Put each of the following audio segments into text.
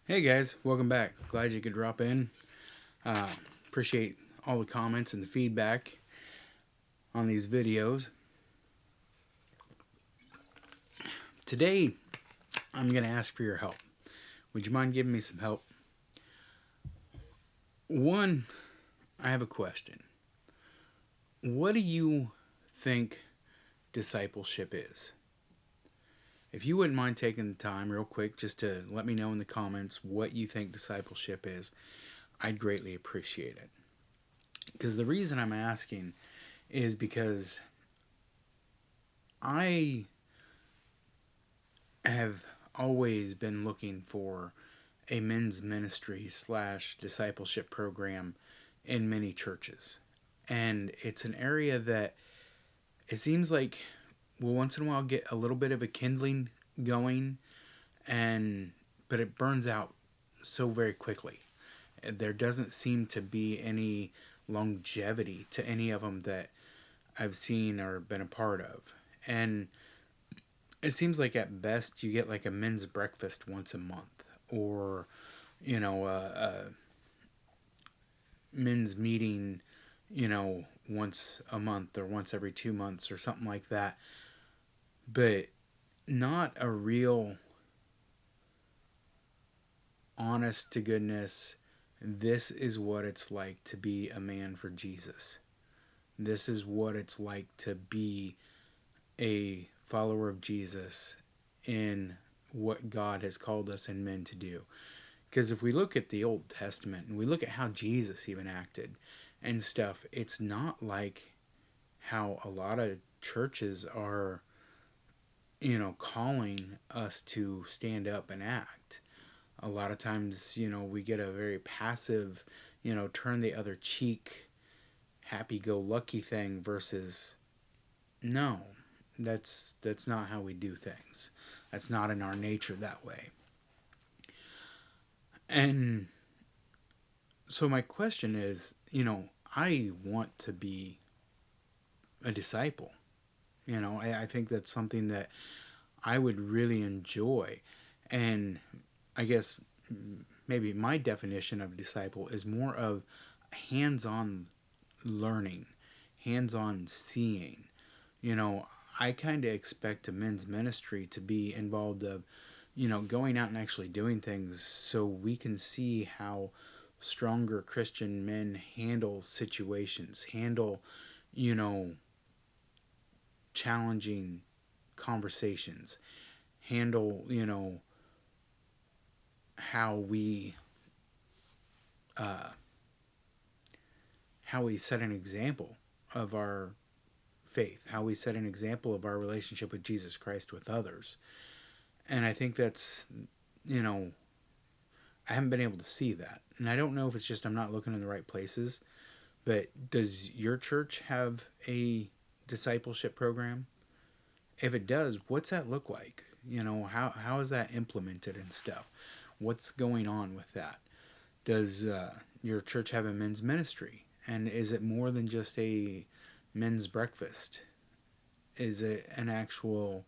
Hey guys, welcome back. Glad you could drop in. Uh, Appreciate all the comments and the feedback on these videos. Today, I'm going to ask for your help. Would you mind giving me some help? One, I have a question. What do you think discipleship is? If you wouldn't mind taking the time, real quick, just to let me know in the comments what you think discipleship is, I'd greatly appreciate it. Because the reason I'm asking is because I have always been looking for a men's ministry slash discipleship program in many churches. And it's an area that it seems like we'll once in a while get a little bit of a kindling going, and but it burns out so very quickly. There doesn't seem to be any longevity to any of them that I've seen or been a part of. And it seems like at best you get like a men's breakfast once a month, or a men's meeting, once a month or once every 2 months or something like that. But not a real honest to goodness, this is what it's like to be a man for Jesus. This is what it's like to be a follower of Jesus in what God has called us and men to do. Because if we look at the Old Testament and we look at how Jesus even acted and stuff, it's not like how a lot of churches are, calling us to stand up and act. A lot of times, we get a very passive, turn the other cheek, happy go lucky thing versus no, that's not how we do things. That's not in our nature that way. And so my question is, I want to be a disciple. I think that's something that I would really enjoy. And I guess maybe my definition of a disciple is more of hands on learning, hands on seeing. You know, I kind of expect a men's ministry to be involved of, going out and actually doing things so we can see how stronger Christian men handle situations, handle, you know, challenging conversations, handle, how we uh, how we set an example of our faith, how we set an example of our relationship with Jesus Christ with others. And I think that's, you know, I haven't been able to see that. And I don't know if it's just I'm not looking in the right places, but does your church have a discipleship program? If it does, what's that look like? How is that implemented and stuff? What's going on with that? Does your church have a men's ministry? And is it more than just a men's breakfast? Is it an actual,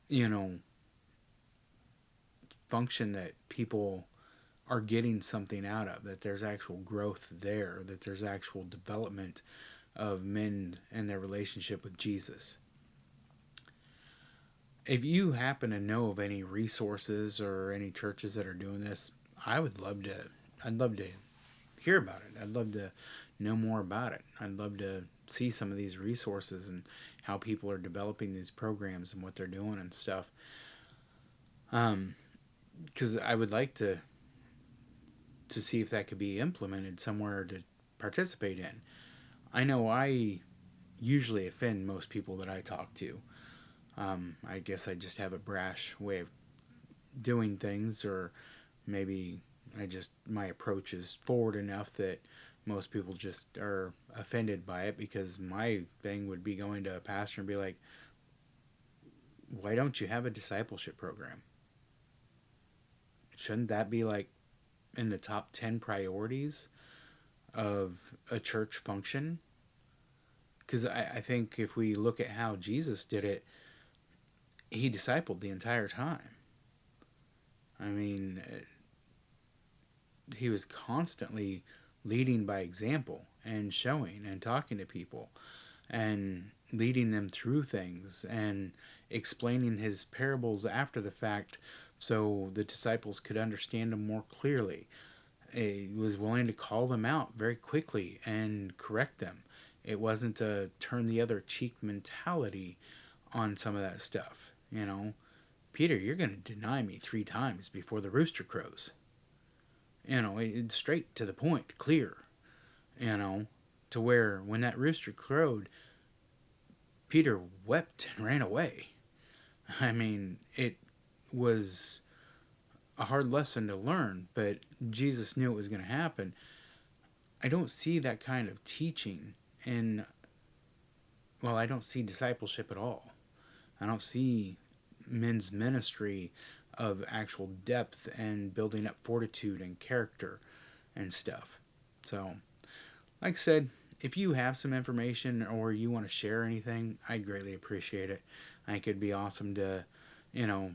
you know, function that people are getting something out of? That there's actual growth there, that there's actual development of men and their relationship with Jesus. If you happen to know of any resources or any churches that are doing this, I would love to. I'd love to hear about it. I'd love to know more about it. I'd love to see some of these resources and how people are developing these programs and what they're doing and stuff. Because I would like to see if that could be implemented somewhere to participate in. I know I usually offend most people that I talk to. I guess I just have a brash way of doing things, or maybe my approach is forward enough that most people just are offended by it, because my thing would be going to a pastor and be like, why don't you have a discipleship program? Shouldn't that be like in the top 10 priorities of a church function? Because I think if we look at how Jesus did it, he discipled the entire time. I mean, he was constantly leading by example and showing and talking to people and leading them through things and explaining his parables after the fact so the disciples could understand them more clearly. He was willing to call them out very quickly and correct them. It wasn't a turn the other cheek mentality on some of that stuff. Peter, you're going to deny me 3 times before the rooster crows. It's straight to the point, clear, to where when that rooster crowed, Peter wept and ran away. I mean, it was a hard lesson to learn, but Jesus knew it was going to happen. I don't see that kind of teaching in, well, I don't see discipleship at all. I don't see men's ministry of actual depth and building up fortitude and character and stuff. So, like I said, if you have some information or you want to share anything, I'd greatly appreciate it. I think it'd be awesome to, you know,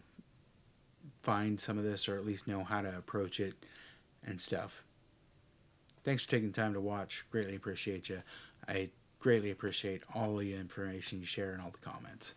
find some of this or at least know how to approach it and stuff. Thanks for taking time to watch. Greatly appreciate you. I greatly appreciate all the information you share and all the comments.